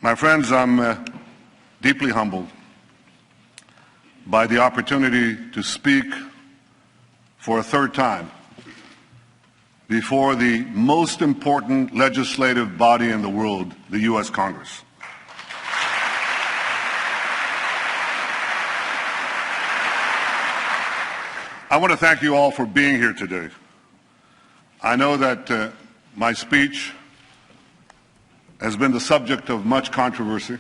My friends, I'm deeply humbled by the opportunity to speak for a third time before the most important legislative body in the world, the U.S. Congress. I want to thank you all for being here today. I know that my speech has been the subject of much controversy.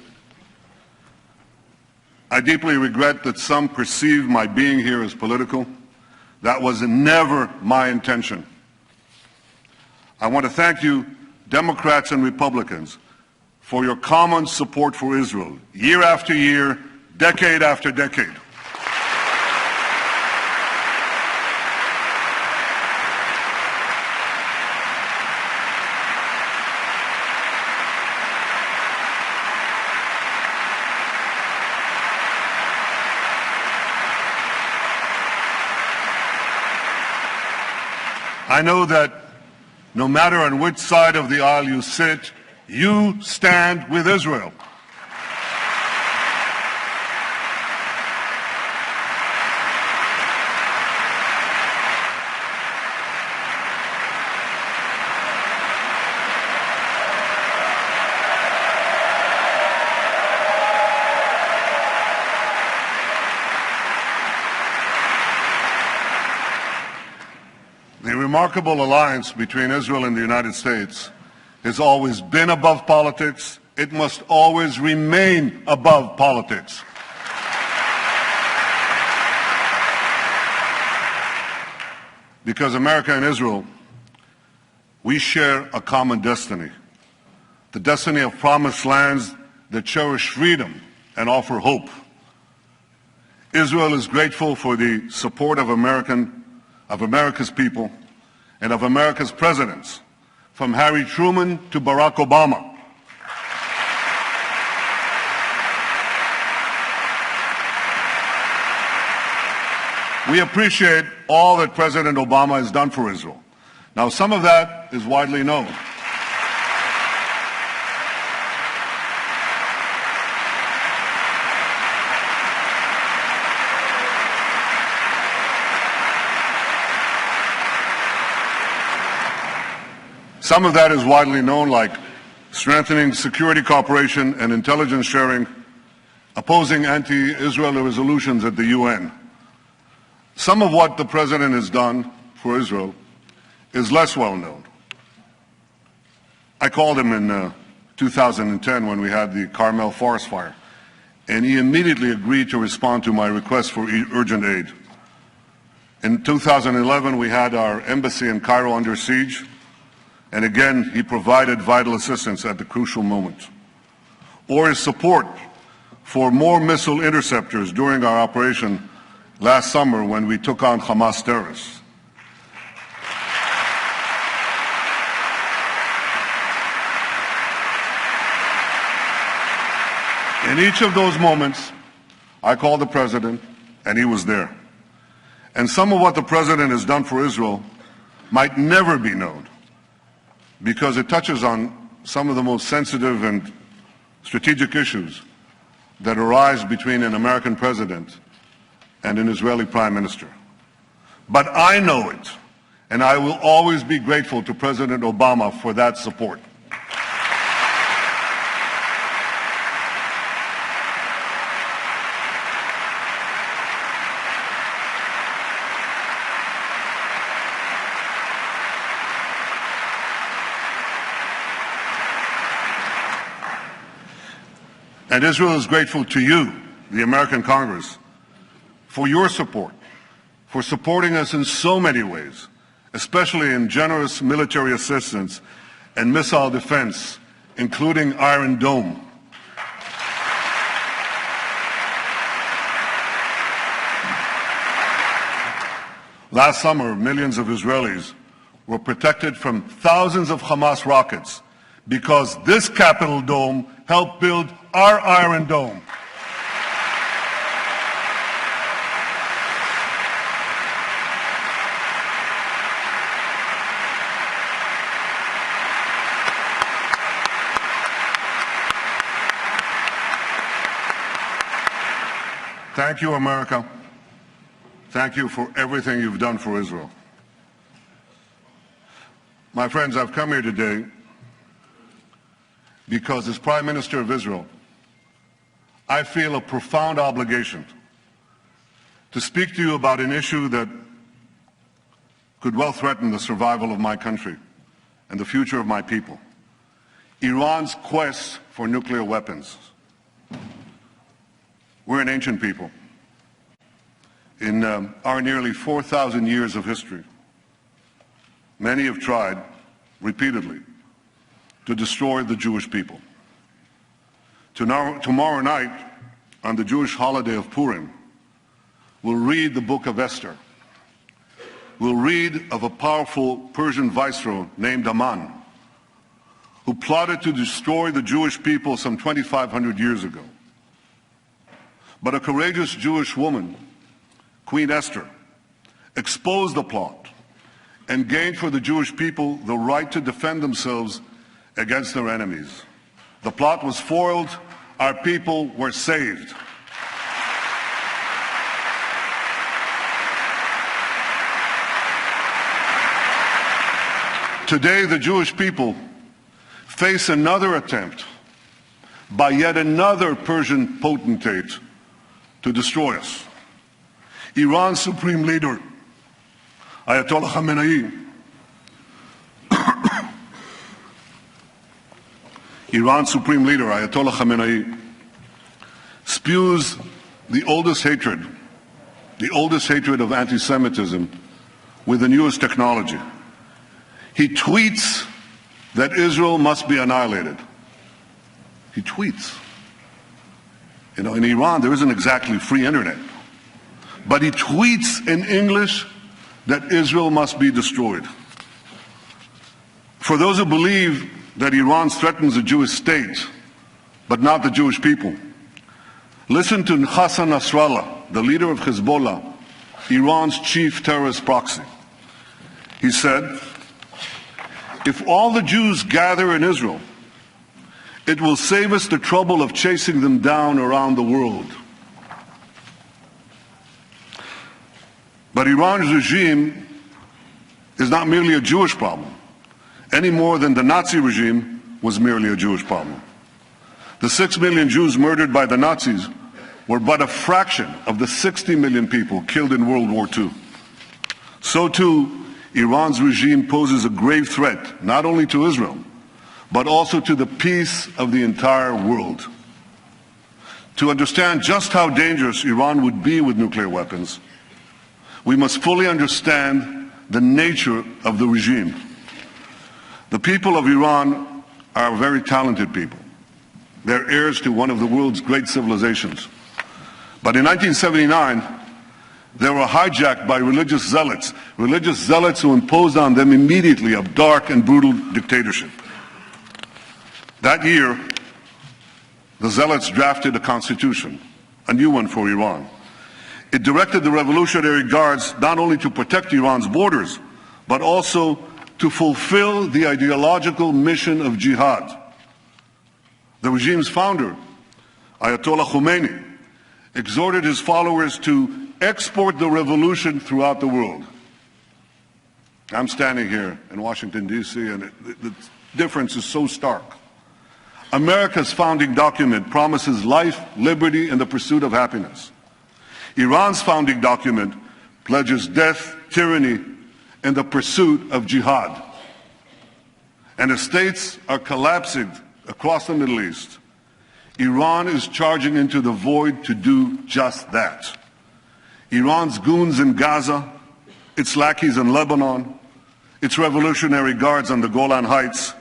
I deeply regret that some perceive my being here as political. That was never my intention. I want to thank you, Democrats and Republicans, for your common support for Israel, year after year, decade after decade. I know that no matter on which side of the aisle you sit, you stand with Israel. The remarkable alliance between Israel and the United States has always been above politics. It must always remain above politics. Because America and Israel, we share a common destiny, the destiny of promised lands that cherish freedom and offer hope. Israel is grateful for the support of America's people and of America's presidents, from Harry Truman to Barack Obama. We appreciate all that President Obama has done for Israel. Now, some of that is widely known. Some of that is widely known, like strengthening security cooperation and intelligence sharing, opposing anti-Israel resolutions at the UN. Some of what the President has done for Israel is less well known. I called him in 2010 when we had the Carmel forest fire, and he immediately agreed to respond to my request for urgent aid. In 2011, we had our embassy in Cairo under siege, and again, he provided vital assistance at the crucial moment. Or his support for more missile interceptors during our operation last summer when we took on Hamas terrorists. In each of those moments, I called the President, and he was there. And some of what the President has done for Israel might never be known, because it touches on some of the most sensitive and strategic issues that arise between an American president and an Israeli prime minister. But I know it, and I will always be grateful to President Obama for that support. And Israel is grateful to you, the American Congress, for your support, for supporting us in so many ways, especially in generous military assistance and missile defense, including Iron Dome. Last summer, millions of Israelis were protected from thousands of Hamas rockets because this Capitol Dome helped build our Iron Dome. Thank you, America. Thank you for everything you've done for Israel. My friends, I've come here today because as Prime Minister of Israel, I feel a profound obligation to speak to you about an issue that could well threaten the survival of my country and the future of my people: Iran's quest for nuclear weapons. We're an ancient people. In our nearly 4,000 years of history, many have tried repeatedly to destroy the Jewish people. Tomorrow night, on the Jewish holiday of Purim, we'll read the book of Esther. We'll read of a powerful Persian viceroy named Aman, who plotted to destroy the Jewish people some 2,500 years ago. But a courageous Jewish woman, Queen Esther, exposed the plot and gained for the Jewish people the right to defend themselves against their enemies. The plot was foiled. Our people were saved. Today, the Jewish people face another attempt by yet another Persian potentate to destroy us. Iran's supreme leader, Ayatollah Khamenei, Iran's supreme leader, Ayatollah Khamenei, spews the oldest hatred of anti-Semitism with the newest technology. He tweets that Israel must be annihilated. He tweets. You know, in Iran, there isn't exactly free internet. But he tweets in English that Israel must be destroyed. For those who believe that Iran threatens the Jewish state, but not the Jewish people, listen to Hassan Nasrallah, the leader of Hezbollah, Iran's chief terrorist proxy. He said, "If all the Jews gather in Israel, it will save us the trouble of chasing them down around the world." But Iran's regime is not merely a Jewish problem, any more than the Nazi regime was merely a Jewish problem. The 6 million Jews murdered by the Nazis were but a fraction of the 60 million people killed in World War II. So too, Iran's regime poses a grave threat not only to Israel, but also to the peace of the entire world. To understand just how dangerous Iran would be with nuclear weapons, we must fully understand the nature of the regime. The people of Iran are very talented people. They're heirs to one of the world's great civilizations. But in 1979, they were hijacked by religious zealots who imposed on them immediately a dark and brutal dictatorship. That year, the zealots drafted a constitution, a new one for Iran. It directed the Revolutionary Guards not only to protect Iran's borders, but also to fulfill the ideological mission of jihad. The regime's founder, Ayatollah Khomeini, exhorted his followers to export the revolution throughout the world. I'm standing here in Washington, D.C., and the difference is so stark. America's founding document promises life, liberty, and the pursuit of happiness. Iran's founding document pledges death, tyranny, and the pursuit of jihad. And as states are collapsing across the Middle East, Iran is charging into the void to do just that. Iran's goons in Gaza, its lackeys in Lebanon, its Revolutionary Guards on the Golan Heights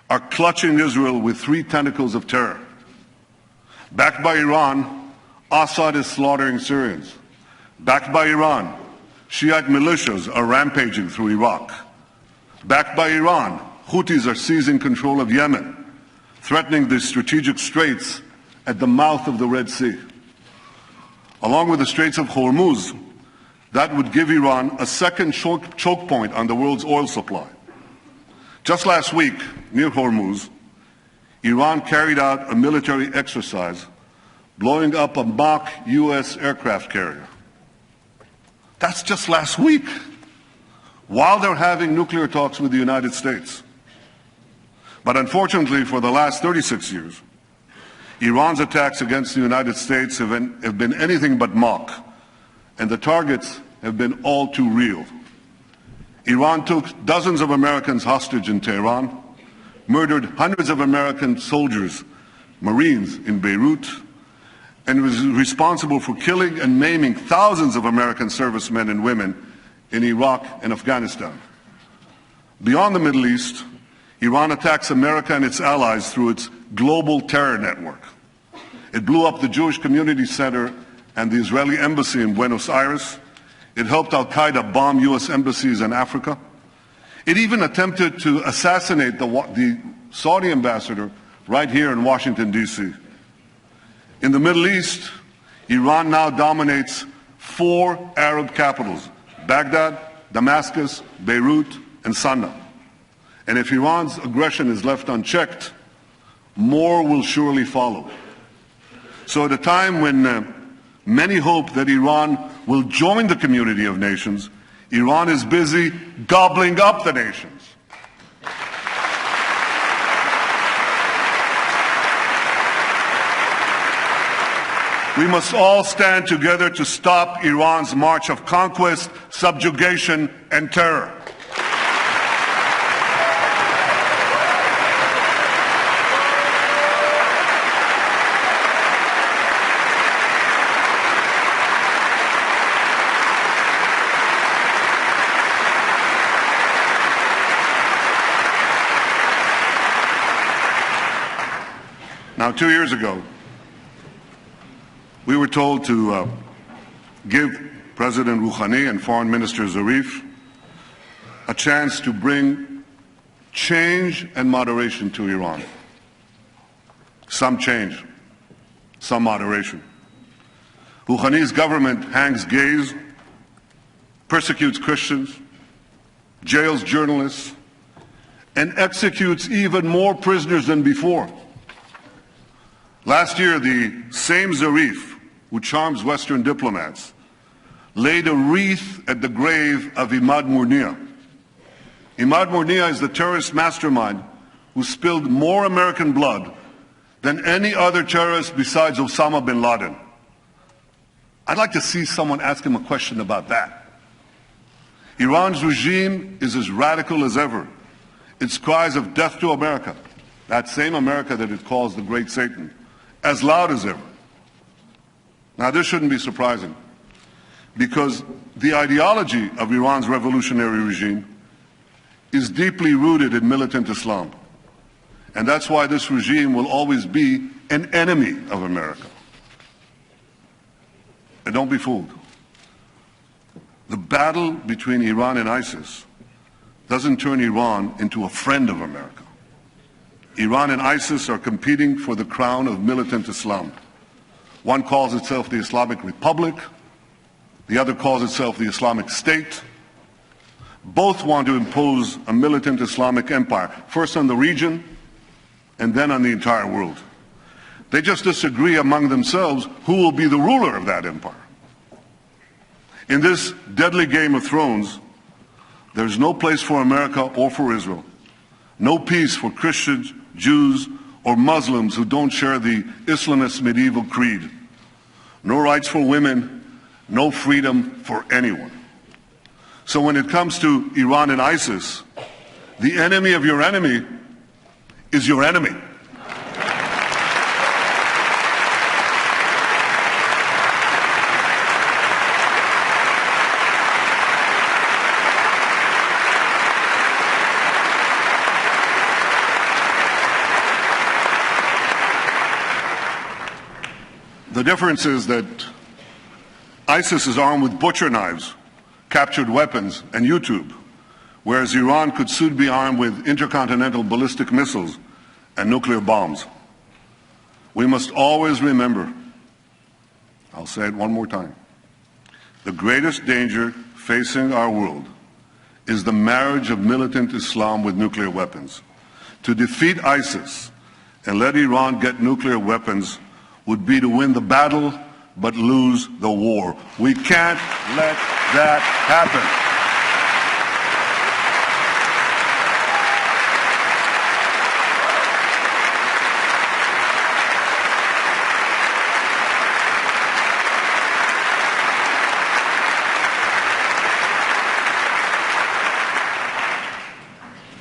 are clutching Israel with three tentacles of terror. Backed by Iran, Assad is slaughtering Syrians. Backed by Iran, Shiite militias are rampaging through Iraq. Backed by Iran, Houthis are seizing control of Yemen, threatening the strategic straits at the mouth of the Red Sea. Along with the Straits of Hormuz, that would give Iran a second choke point on the world's oil supply. Just last week, near Hormuz, Iran carried out a military exercise blowing up a mock U.S. aircraft carrier. That's just last week, while they're having nuclear talks with the United States. But unfortunately, for the last 36 years, Iran's attacks against the United States have been anything but mock, and the targets have been all too real. Iran took dozens of Americans hostage in Tehran, murdered hundreds of American soldiers, Marines in Beirut, and was responsible for killing and maiming thousands of American servicemen and women in Iraq and Afghanistan. Beyond the Middle East, Iran attacks America and its allies through its global terror network. It blew up the Jewish Community Center and the Israeli embassy in Buenos Aires. It helped al-Qaeda bomb U.S. embassies in Africa. It even attempted to assassinate the Saudi ambassador right here in Washington, D.C. In the Middle East, Iran now dominates 4 Arab capitals: Baghdad, Damascus, Beirut, and Sana'a. And if Iran's aggression is left unchecked, more will surely follow. So at a time when many hope that Iran will join the community of nations, Iran is busy gobbling up the nations. We must all stand together to stop Iran's march of conquest, subjugation, and terror. Now, 2 years ago, we were told to give President Rouhani and Foreign Minister Zarif a chance to bring change and moderation to Iran. Some change, some moderation. Rouhani's government hangs gays, persecutes Christians, jails journalists, and executes even more prisoners than before. Last year, the same Zarif who charms Western diplomats laid a wreath at the grave of Imad Murnia. Imad Murnia is the terrorist mastermind who spilled more American blood than any other terrorist besides Osama bin Laden. I'd like to see someone ask him a question about that. Iran's regime is as radical as ever. Its cries of death to America, that same America that it calls the Great Satan, as loud as ever. Now, this shouldn't be surprising, because the ideology of Iran's revolutionary regime is deeply rooted in militant Islam. And that's why this regime will always be an enemy of America. And don't be fooled. The battle between Iran and ISIS doesn't turn Iran into a friend of America. Iran and ISIS are competing for the crown of militant Islam. One calls itself the Islamic Republic, the other calls itself the Islamic State. Both want to impose a militant Islamic empire, first on the region and then on the entire world. They just disagree among themselves who will be the ruler of that empire. In this deadly Game of Thrones, there's no place for America or for Israel. No peace for Christians, Jews, or Muslims who don't share the Islamist medieval creed. No rights for women, no freedom for anyone. So when it comes to Iran and ISIS, the enemy of your enemy is your enemy. The difference is that ISIS is armed with butcher knives, captured weapons, and YouTube, whereas Iran could soon be armed with intercontinental ballistic missiles and nuclear bombs. We must always remember, I'll say it one more time, the greatest danger facing our world is the marriage of militant Islam with nuclear weapons. To defeat ISIS and let Iran get nuclear weapons would be to win the battle but lose the war. We can't let that happen.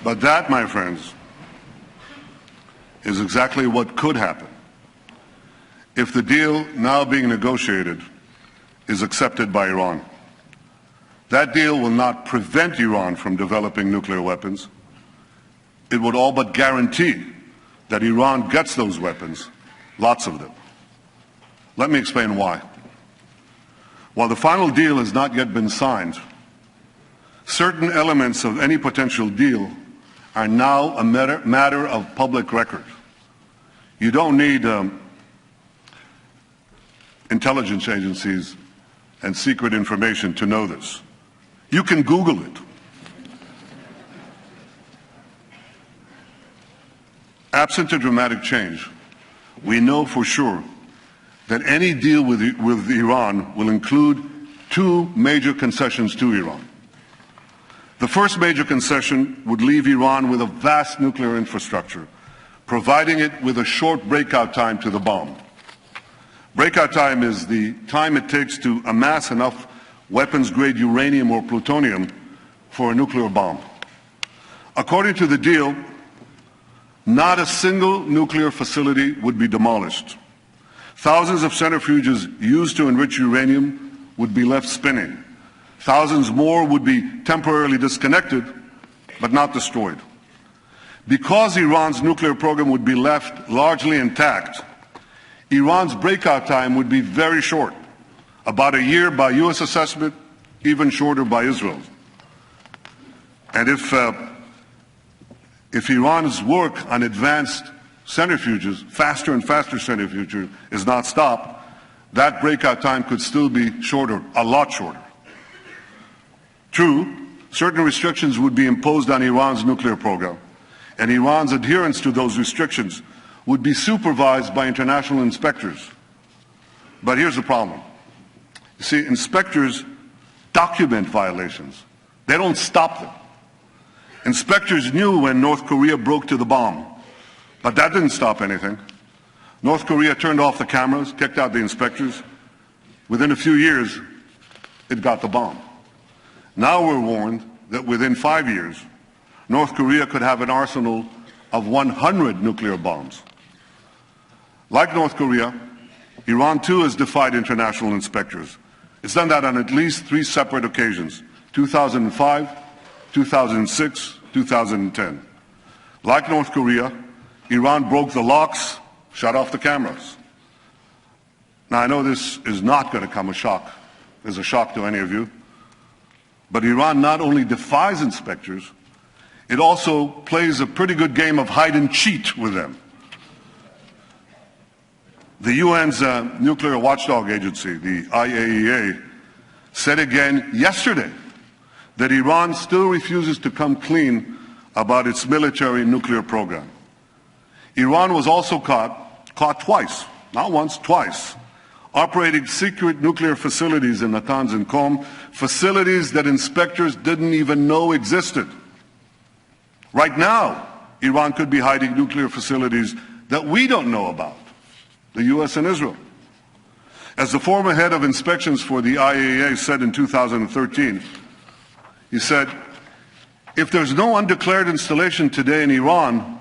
But that, my friends, is exactly what could happen if the deal now being negotiated is accepted by Iran. That deal will not prevent Iran from developing nuclear weapons. It would all but guarantee that Iran gets those weapons, lots of them. Let me explain why. While the final deal has not yet been signed, certain elements of any potential deal are now a matter of public record. You don't need intelligence agencies and secret information to know this. You can Google it. Absent a dramatic change, we know for sure that any deal with Iran will include two major concessions to Iran. The first major concession would leave Iran with a vast nuclear infrastructure, providing it with a short breakout time to the bomb. Breakout time is the time it takes to amass enough weapons-grade uranium or plutonium for a nuclear bomb. According to the deal, not a single nuclear facility would be demolished. Thousands of centrifuges used to enrich uranium would be left spinning. Thousands more would be temporarily disconnected, but not destroyed. Because Iran's nuclear program would be left largely intact, Iran's breakout time would be very short, about a year by U.S. assessment, even shorter by Israel's. And if Iran's work on advanced centrifuges, faster and faster centrifuges, is not stopped, that breakout time could still be shorter, a lot shorter. True, certain restrictions would be imposed on Iran's nuclear program, and Iran's adherence to those restrictions would be supervised by international inspectors. But here's the problem. You see, inspectors document violations. They don't stop them. Inspectors knew when North Korea broke to the bomb, but that didn't stop anything. North Korea turned off the cameras, kicked out the inspectors. Within a few years, it got the bomb. Now we're warned that within 5 years, North Korea could have an arsenal of 100 nuclear bombs. Like North Korea, Iran too has defied international inspectors. It's done that on at least 3 separate occasions: 2005, 2006, 2010. Like North Korea, Iran broke the locks, shut off the cameras. Now I know this is not going to come as a shock to any of you, but Iran not only defies inspectors, it also plays a pretty good game of hide and cheat with them. The UN's nuclear watchdog agency, the IAEA, said again yesterday that Iran still refuses to come clean about its military nuclear program. Iran was also caught twice, not once, twice, operating secret nuclear facilities in Natanz and Qom, facilities that inspectors didn't even know existed. Right now, Iran could be hiding nuclear facilities that we don't know about, the U.S. and Israel. As the former head of inspections for the IAEA said in 2013, he said, if there's no undeclared installation today in Iran,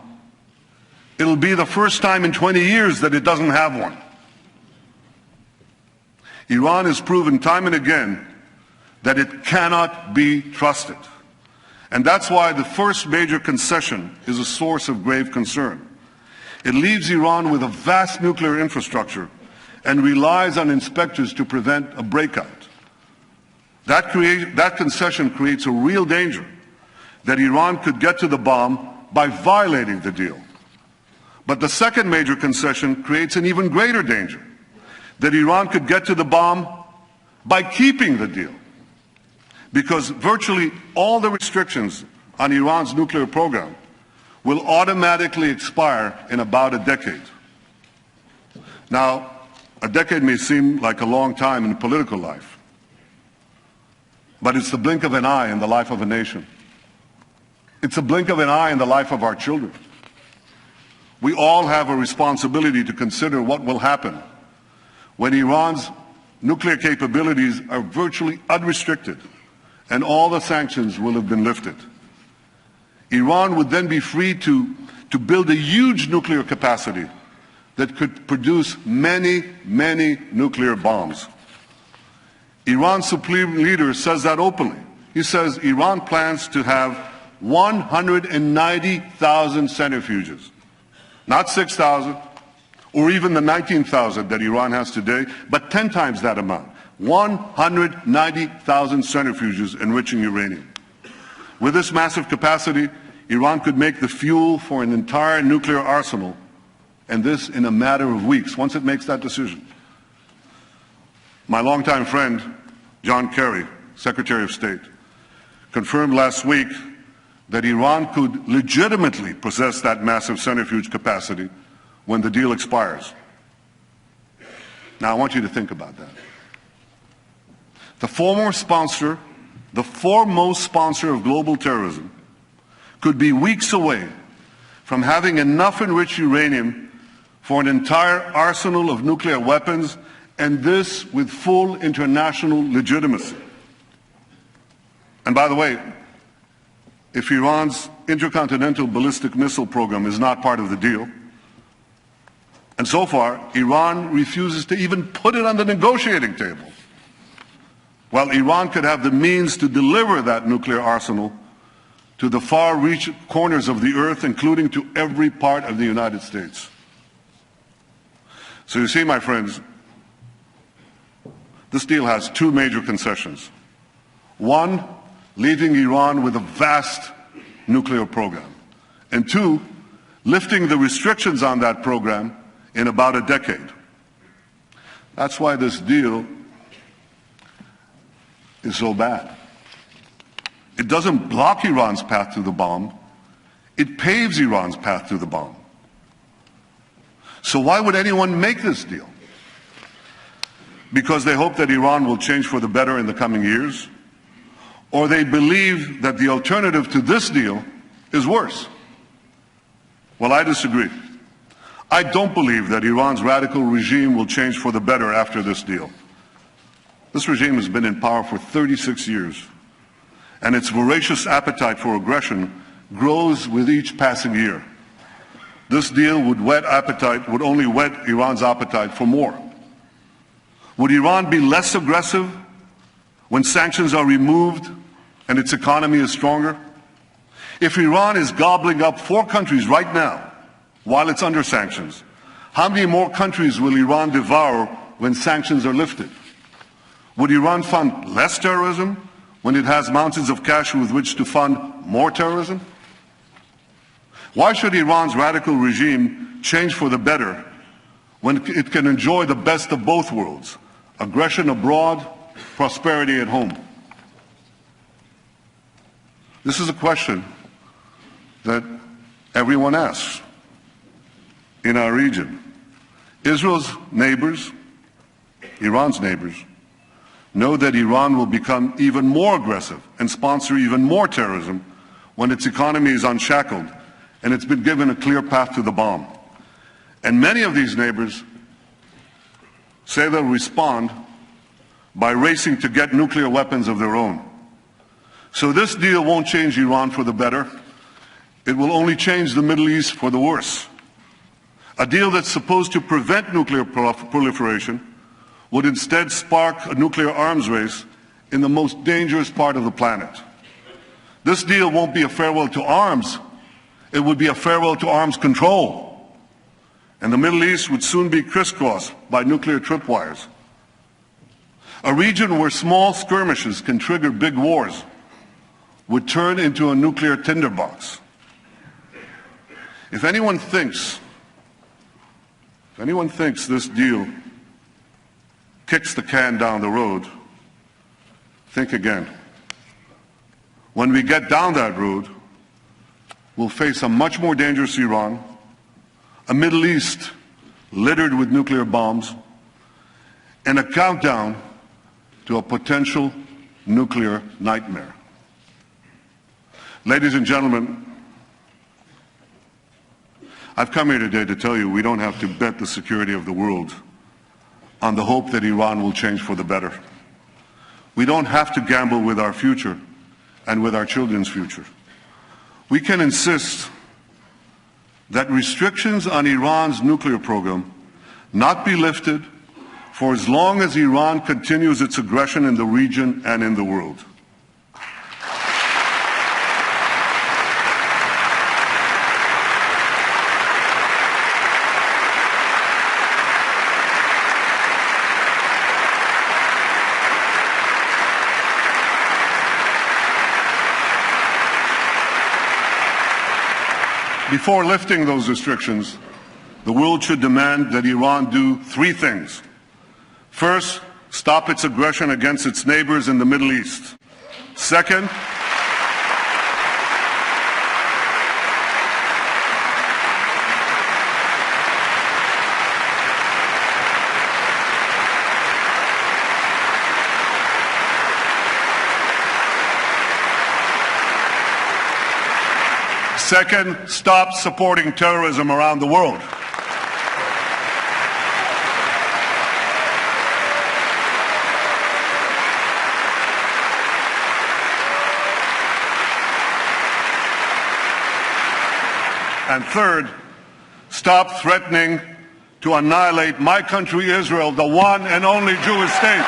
it'll be the first time in 20 years that it doesn't have one. Iran has proven time and again that it cannot be trusted. And that's why the first major concession is a source of grave concern. It leaves Iran with a vast nuclear infrastructure and relies on inspectors to prevent a breakout. That concession creates a real danger that Iran could get to the bomb by violating the deal. But the second major concession creates an even greater danger, that Iran could get to the bomb by keeping the deal. Because virtually all the restrictions on Iran's nuclear program will automatically expire in about a decade. Now, a decade may seem like a long time in political life, but it's the blink of an eye in the life of a nation. It's a blink of an eye in the life of our children. We all have a responsibility to consider what will happen when Iran's nuclear capabilities are virtually unrestricted and all the sanctions will have been lifted. Iran would then be free to build a huge nuclear capacity that could produce many, many nuclear bombs. Iran's supreme leader says that openly. He says Iran plans to have 190,000 centrifuges, not 6,000 or even the 19,000 that Iran has today, but 10 times that amount. 190,000 centrifuges enriching uranium. With this massive capacity, Iran could make the fuel for an entire nuclear arsenal, and this in a matter of weeks, once it makes that decision. My longtime friend, John Kerry, Secretary of State, confirmed last week that Iran could legitimately possess that massive centrifuge capacity when the deal expires. Now, I want you to think about that. The foremost sponsor of global terrorism could be weeks away from having enough enriched uranium for an entire arsenal of nuclear weapons, and this with full international legitimacy. And by the way, if Iran's intercontinental ballistic missile program is not part of the deal, and so far Iran refuses to even put it on the negotiating table, well, Iran could have the means to deliver that nuclear arsenal to the far-reaching corners of the earth, including to every part of the United States. So you see, my friends, this deal has two major concessions. One, leaving Iran with a vast nuclear program. And two, lifting the restrictions on that program in about a decade. That's why this deal is so bad. It doesn't block Iran's path to the bomb, it paves Iran's path to the bomb. So why would anyone make this deal? Because they hope that Iran will change for the better in the coming years? Or they believe that the alternative to this deal is worse? Well, I disagree. I don't believe that Iran's radical regime will change for the better after this deal. This regime has been in power for 36 years, and its voracious appetite for aggression grows with each passing year. This deal would only whet Iran's appetite for more. Would Iran be less aggressive when sanctions are removed and its economy is stronger? If Iran is gobbling up 4 countries right now while it's under sanctions, how many more countries will Iran devour when sanctions are lifted? Would Iran fund less terrorism when it has mountains of cash with which to fund more terrorism? Why should Iran's radical regime change for the better when it can enjoy the best of both worlds, aggression abroad, prosperity at home? This is a question that everyone asks in our region. Israel's neighbors, Iran's neighbors, know that Iran will become even more aggressive and sponsor even more terrorism when its economy is unshackled and it's been given a clear path to the bomb. And many of these neighbors say they'll respond by racing to get nuclear weapons of their own. So this deal won't change Iran for the better. It will only change the Middle East for the worse. A deal that's supposed to prevent nuclear proliferation would instead spark a nuclear arms race in the most dangerous part of the planet. This deal won't be a farewell to arms. It would be a farewell to arms control. And the Middle East would soon be crisscrossed by nuclear tripwires. A region where small skirmishes can trigger big wars would turn into a nuclear tinderbox. If anyone thinks this deal kicks the can down the road, think again. When we get down that road, we'll face a much more dangerous Iran, a Middle East littered with nuclear bombs, and a countdown to a potential nuclear nightmare. Ladies and gentlemen, I've come here today to tell you we don't have to bet the security of the world on the hope that Iran will change for the better. We don't have to gamble with our future and with our children's future. We can insist that restrictions on Iran's nuclear program not be lifted for as long as Iran continues its aggression in the region and in the world. Before lifting those restrictions, the world should demand that Iran do three things. First, stop its aggression against its neighbors in the Middle East. Second, stop supporting terrorism around the world. And third, stop threatening to annihilate my country, Israel, the one and only Jewish state.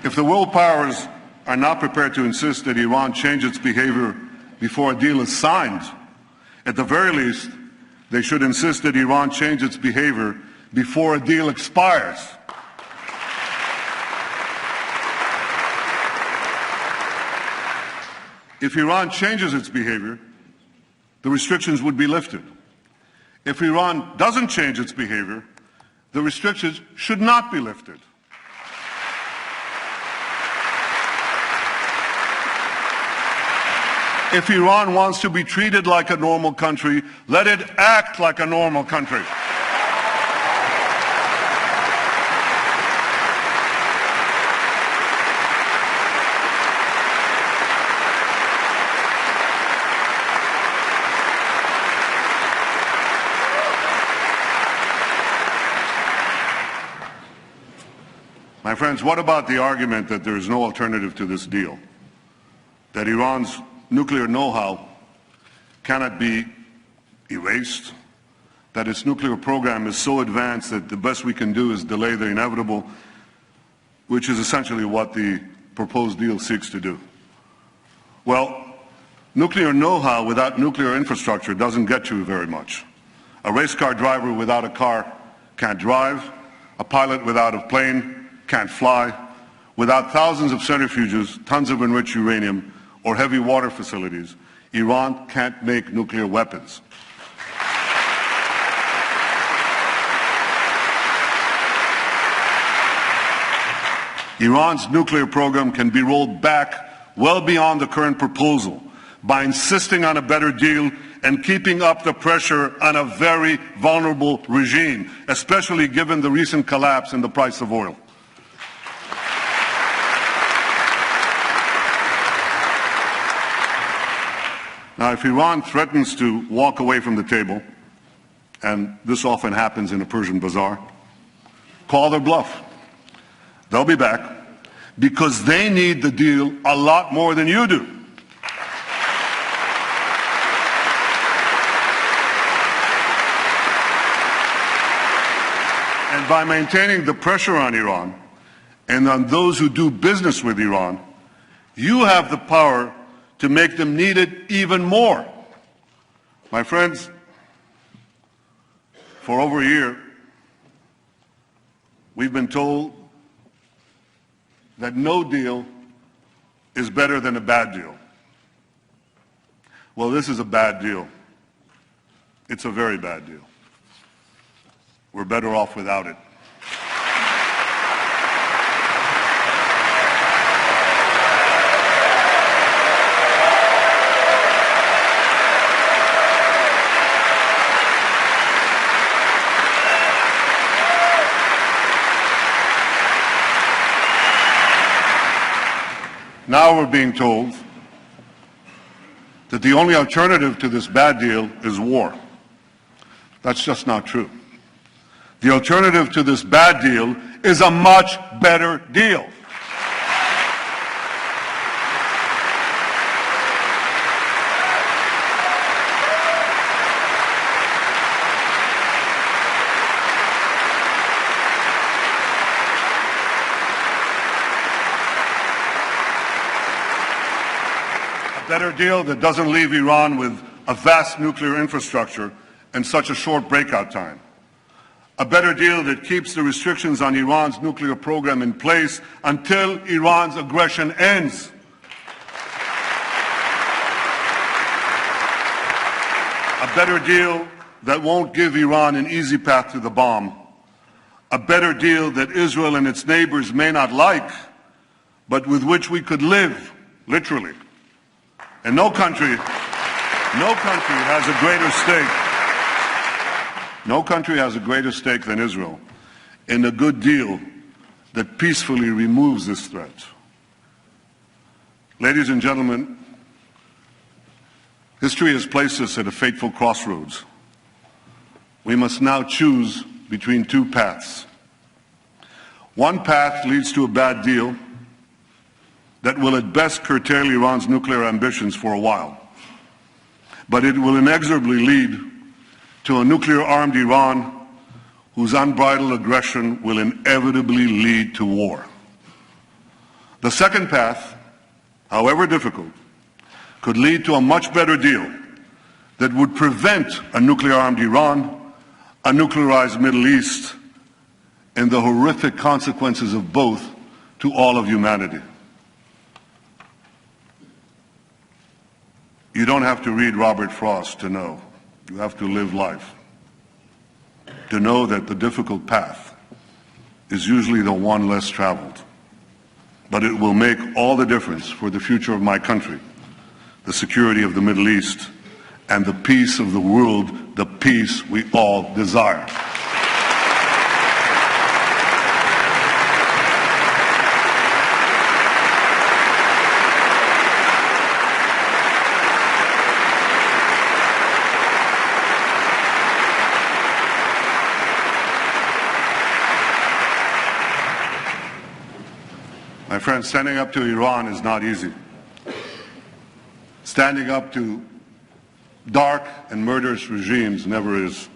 If the world powers are not prepared to insist that Iran change its behavior before a deal is signed, at the very least, they should insist that Iran change its behavior before a deal expires. If Iran changes its behavior, the restrictions would be lifted. If Iran doesn't change its behavior, the restrictions should not be lifted. If Iran wants to be treated like a normal country, let it act like a normal country. My friends, what about the argument that there is no alternative to this deal? That Iran's nuclear know-how cannot be erased, that its nuclear program is so advanced that the best we can do is delay the inevitable, which is essentially what the proposed deal seeks to do. Well, nuclear know-how without nuclear infrastructure doesn't get you very much. A race car driver without a car can't drive, a pilot without a plane can't fly. Without thousands of centrifuges, tons of enriched uranium, or heavy water facilities, Iran can't make nuclear weapons. Iran's nuclear program can be rolled back well beyond the current proposal by insisting on a better deal and keeping up the pressure on a very vulnerable regime, especially given the recent collapse in the price of oil. Now, if Iran threatens to walk away from the table, and this often happens in a Persian bazaar, call their bluff. They'll be back because they need the deal a lot more than you do. And by maintaining the pressure on Iran and on those who do business with Iran, you have the power to make them need it even more. My friends, for over a year, we've been told that no deal is better than a bad deal. Well, this is a bad deal. It's a very bad deal. We're better off without it. Now we're being told that the only alternative to this bad deal is war. That's just not true. The alternative to this bad deal is a much better deal. A better deal that doesn't leave Iran with a vast nuclear infrastructure and such a short breakout time. A better deal that keeps the restrictions on Iran's nuclear program in place until Iran's aggression ends. A better deal that won't give Iran an easy path to the bomb. A better deal that Israel and its neighbors may not like, but with which we could live, literally. And no country has a greater stake. No country has a greater stake than Israel in a good deal that peacefully removes this threat. Ladies and gentlemen, history has placed us at a fateful crossroads. We must now choose between two paths. One path leads to a bad deal that will at best curtail Iran's nuclear ambitions for a while. But it will inexorably lead to a nuclear-armed Iran whose unbridled aggression will inevitably lead to war. The second path, however difficult, could lead to a much better deal that would prevent a nuclear-armed Iran, a nuclearized Middle East, and the horrific consequences of both to all of humanity. You don't have to read Robert Frost to know. You have to live life to know that the difficult path is usually the one less traveled. But it will make all the difference for the future of my country, the security of the Middle East, and the peace of the world, the peace we all desire. My friends, standing up to Iran is not easy. Standing up to dark and murderous regimes never is.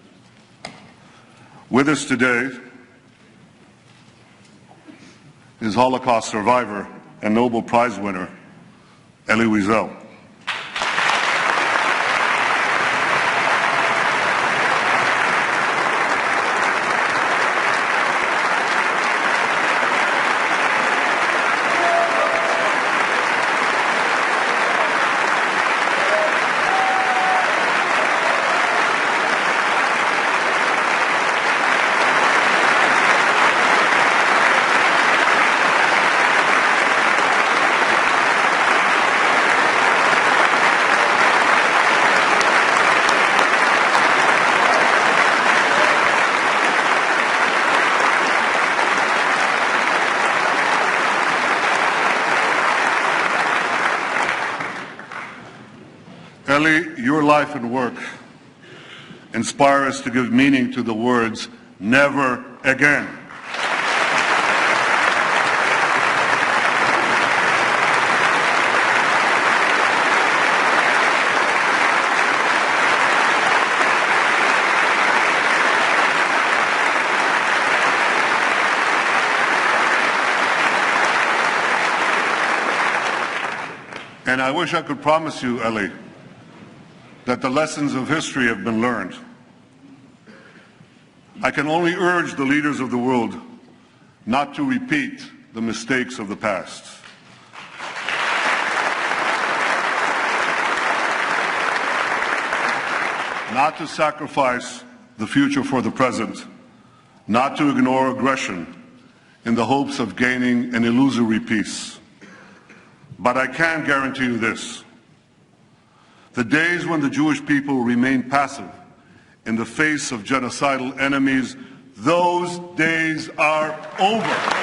With us today is Holocaust survivor and Nobel Prize winner, Elie Wiesel. Elie, your life and work inspire us to give meaning to the words, never again. And I wish I could promise you, Elie, that the lessons of history have been learned. I can only urge the leaders of the world not to repeat the mistakes of the past. Not to sacrifice the future for the present, not to ignore aggression in the hopes of gaining an illusory peace. But I can guarantee you this: the days when the Jewish people remain passive in the face of genocidal enemies, those days are over.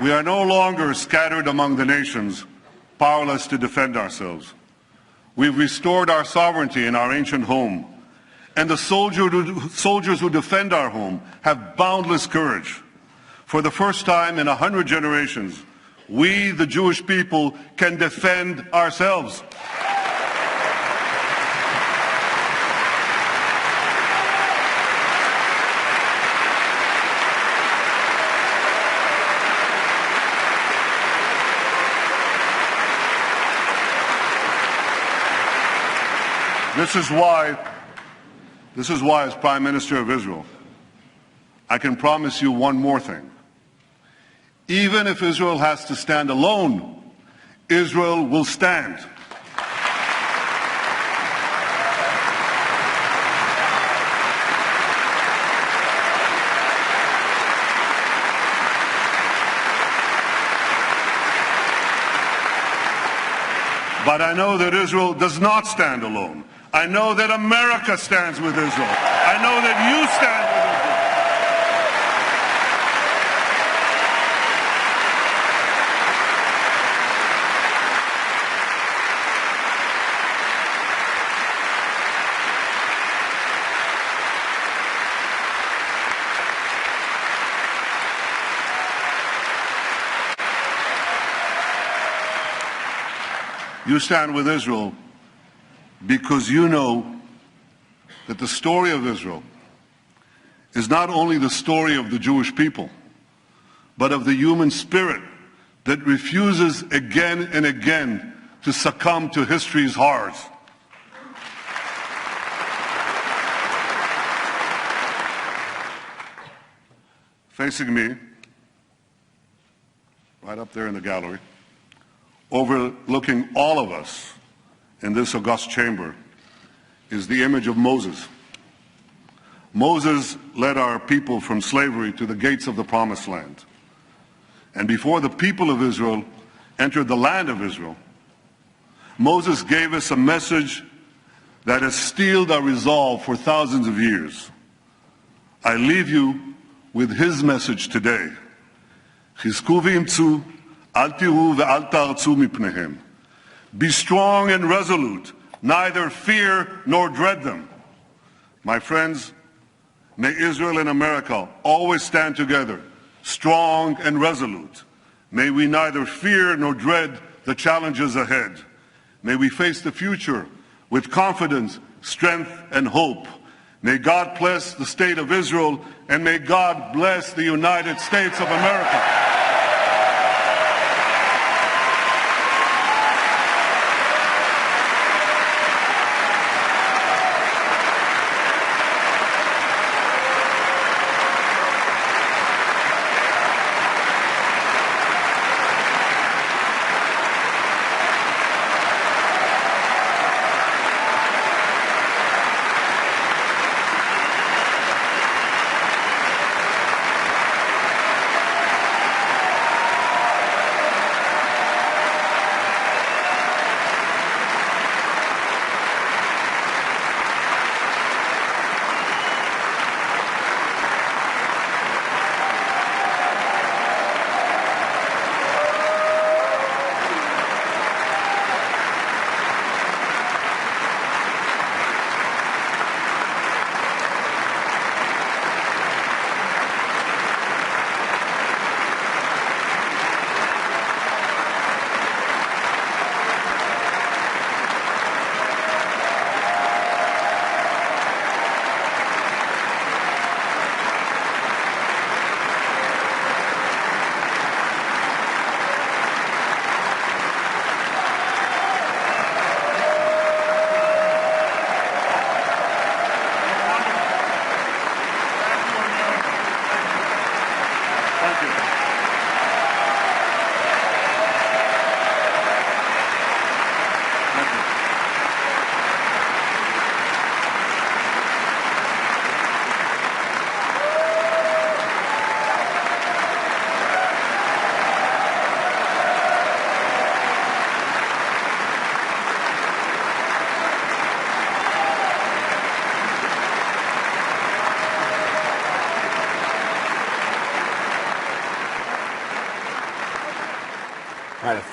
We are no longer scattered among the nations, powerless to defend ourselves. We've restored our sovereignty in our ancient home, and the soldiers who defend our home have boundless courage. For the first time in 100 generations, we, the Jewish people, can defend ourselves. This is why, as Prime Minister of Israel, I can promise you one more thing. Even if Israel has to stand alone, Israel will stand. But I know that Israel does not stand alone. I know that America stands with Israel. I know that you stand with Israel. You stand with Israel because you know that the story of Israel is not only the story of the Jewish people, but of the human spirit that refuses again and again to succumb to history's horrors. Facing me, right up there in the gallery, overlooking all of us in this august chamber, is the image of Moses. Moses led our people from slavery to the gates of the Promised Land. And before the people of Israel entered the land of Israel, Moses gave us a message that has steeled our resolve for thousands of years. I leave you with his message today. Chizku v'imtzu, al tiru ve'al ta'artzu mipnehem. Be strong and resolute, neither fear nor dread them. My friends, may Israel and America always stand together, strong and resolute. May we neither fear nor dread the challenges ahead. May we face the future with confidence, strength, and hope. May God bless the state of Israel, and may God bless the United States of America.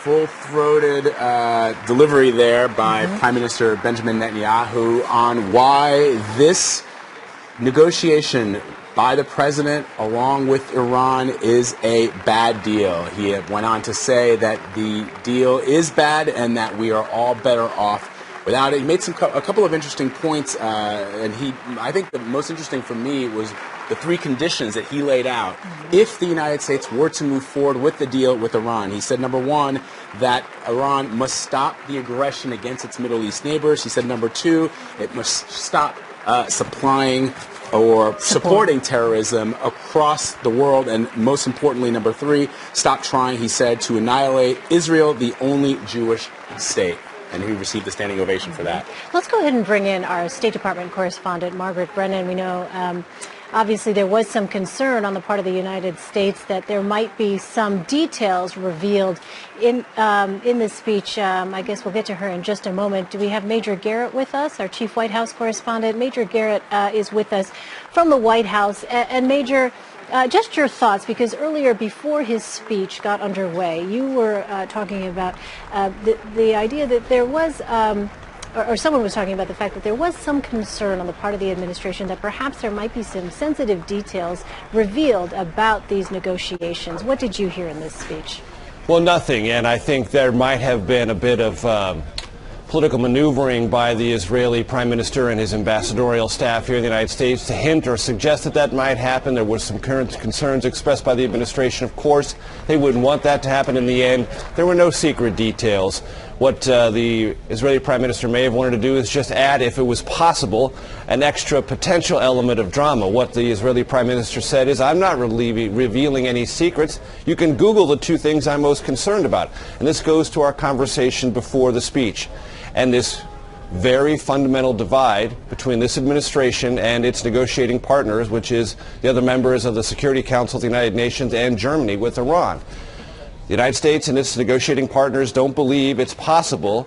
full-throated delivery there by Prime Minister Benjamin Netanyahu on why this negotiation by the president along with Iran is a bad deal. He went on to say that the deal is bad and that we are all better off without it. He made a couple of interesting points, and I think the most interesting for me was the three conditions that he laid out if the United States were to move forward with the deal with Iran. He said, number one, that Iran must stop the aggression against its Middle East neighbors. He said, number two, it must stop supplying or supporting terrorism across the world, and most importantly, number three, stop trying, he said, to annihilate Israel, the only Jewish state. And he received a standing ovation for that. Let's go ahead and bring in our State Department correspondent, Margaret Brennan. We know obviously there was some concern on the part of the United States that there might be some details revealed in this speech. I guess we'll get to her in just a moment. Do we have Major Garrett with us, our Chief White House correspondent? Major Garrett is with us from the White House. And Major, just your thoughts, because earlier before his speech got underway, you were talking about the idea that there was, or someone was talking about the fact that there was some concern on the part of the administration that perhaps there might be some sensitive details revealed about these negotiations. What did you hear in this speech? Well, nothing, and I think there might have been a bit of political maneuvering by the Israeli Prime Minister and his ambassadorial staff here in the United States to hint or suggest that that might happen. There were some current concerns expressed by the administration. Of course, they wouldn't want that to happen in the end. There were no secret details. What the Israeli Prime Minister may have wanted to do is just add, if it was possible, an extra potential element of drama. What the Israeli Prime Minister said is, I'm not really revealing any secrets. You can Google the two things I'm most concerned about. And this goes to our conversation before the speech. And this very fundamental divide between this administration and its negotiating partners, which is the other members of the Security Council of the United Nations and Germany with Iran. The United States and its negotiating partners don't believe it's possible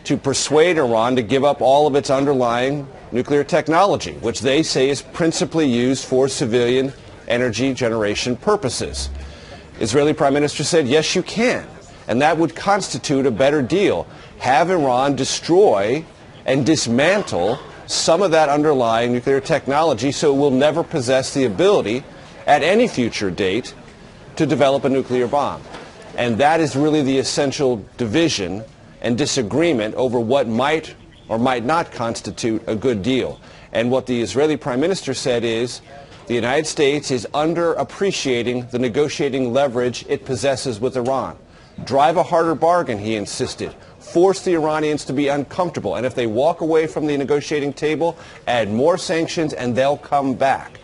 to persuade Iran to give up all of its underlying nuclear technology, which they say is principally used for civilian energy generation purposes. Israeli Prime Minister said, yes, you can. And that would constitute a better deal. Have Iran destroy and dismantle some of that underlying nuclear technology so it will never possess the ability at any future date to develop a nuclear bomb. And that is really the essential division and disagreement over what might or might not constitute a good deal. And what the Israeli Prime Minister said is the United States is underappreciating the negotiating leverage it possesses with Iran. Drive a harder bargain, he insisted. Force the Iranians to be uncomfortable. And if they walk away from the negotiating table, add more sanctions and they'll come back.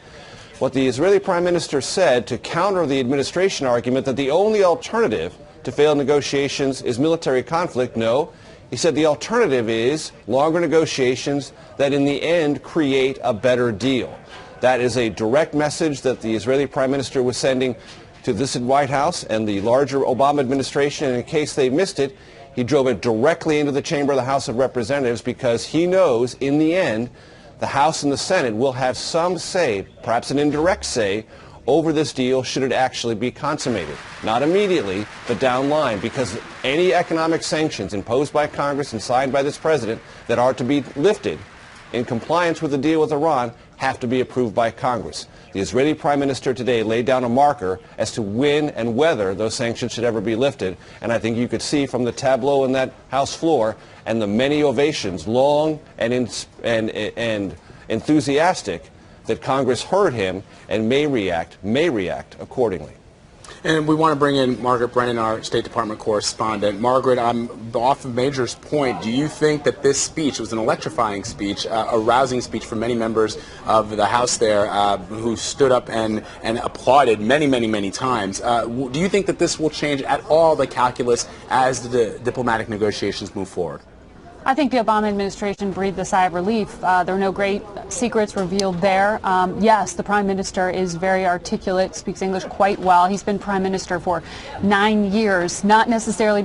What the Israeli Prime Minister said to counter the administration argument that the only alternative to failed negotiations is military conflict, no. He said the alternative is longer negotiations that in the end create a better deal. That is a direct message that the Israeli Prime Minister was sending to this White House and the larger Obama administration, and in case they missed it, he drove it directly into the chamber of the House of Representatives because he knows in the end the House and the Senate will have some say, perhaps an indirect say, over this deal should it actually be consummated. Not immediately, but down line, because any economic sanctions imposed by Congress and signed by this president that are to be lifted in compliance with the deal with Iran have to be approved by Congress. The Israeli Prime Minister today laid down a marker as to when and whether those sanctions should ever be lifted, and I think you could see from the tableau on that House floor and the many ovations, long and enthusiastic, that Congress heard him and may react accordingly. And we want to bring in Margaret Brennan, our State Department correspondent. Margaret, off of Major's point, do you think that this speech was an electrifying speech, a rousing speech for many members of the House there who stood up and applauded many times? Do you think that this will change at all the calculus as the diplomatic negotiations move forward? I think the Obama administration breathed a sigh of relief. There are no great secrets revealed there. Yes, the Prime Minister is very articulate, speaks English quite well. He's been Prime Minister for 9 years, not necessarily